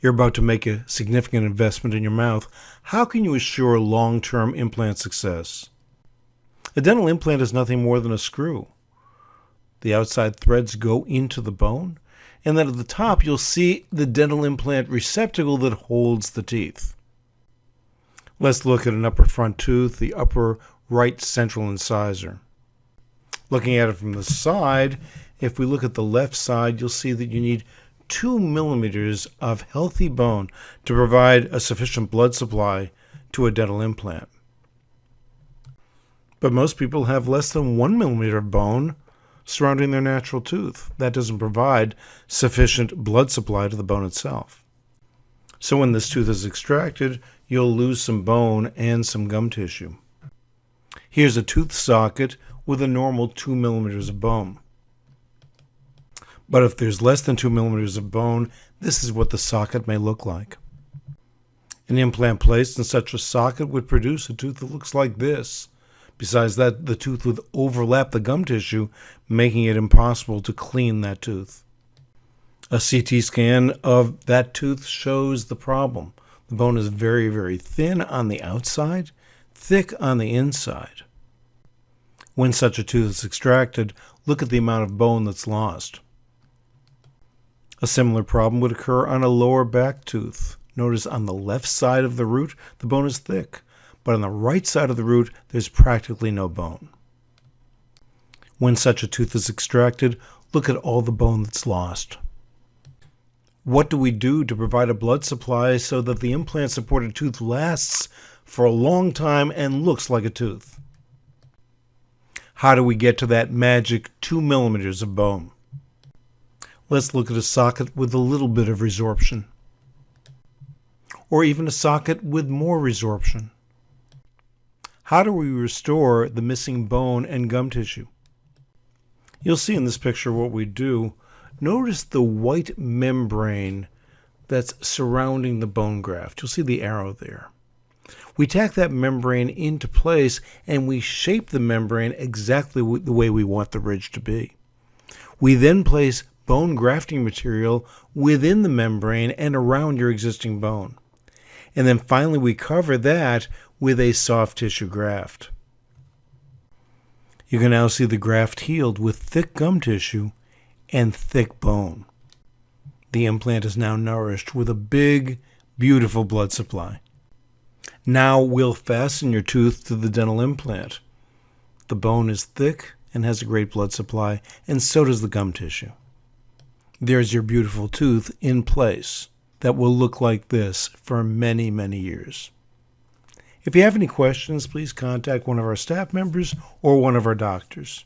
You're about to make a significant investment in your mouth. How can you assure long-term implant success? A dental implant is nothing more than a screw. The outside threads go into the bone, and then at the top you'll see the dental implant receptacle that holds the teeth. Let's look at an upper front tooth, the upper right central incisor. Looking at it from the side, if we look at the left side, you'll see that you need 2 millimeters of healthy bone to provide a sufficient blood supply to a dental implant. But most people have less than 1 millimeter of bone surrounding their natural tooth. That doesn't provide sufficient blood supply to the bone itself. So when this tooth is extracted, you'll lose some bone and some gum tissue. Here's a tooth socket with a normal 2 millimeters of bone. But if there's less than 2 millimeters of bone, this is what the socket may look like. An implant placed in such a socket would produce a tooth that looks like this. Besides that, the tooth would overlap the gum tissue, making it impossible to clean that tooth. A CT scan of that tooth shows the problem. The bone is very, very thin on the outside, thick on the inside. When such a tooth is extracted, look at the amount of bone that's lost. A similar problem would occur on a lower back tooth. Notice on the left side of the root, the bone is thick, but on the right side of the root, there's practically no bone. When such a tooth is extracted, look at all the bone that's lost. What do we do to provide a blood supply so that the implant-supported tooth lasts for a long time and looks like a tooth? How do we get to that magic 2 millimeters of bone? Let's look at a socket with a little bit of resorption, or even a socket with more resorption. How do we restore the missing bone and gum tissue? You'll see in this picture what we do. Notice the white membrane that's surrounding the bone graft. You'll see the arrow there. We tack that membrane into place and we shape the membrane exactly the way we want the ridge to be. We then place bone grafting material within the membrane and around your existing bone. And then finally we cover that with a soft tissue graft. You can now see the graft healed with thick gum tissue and thick bone. The implant is now nourished with a big, beautiful blood supply. Now we'll fasten your tooth to the dental implant. The bone is thick and has a great blood supply, and so does the gum tissue. There's your beautiful tooth in place that will look like this for many, many years. If you have any questions, please contact one of our staff members or one of our doctors.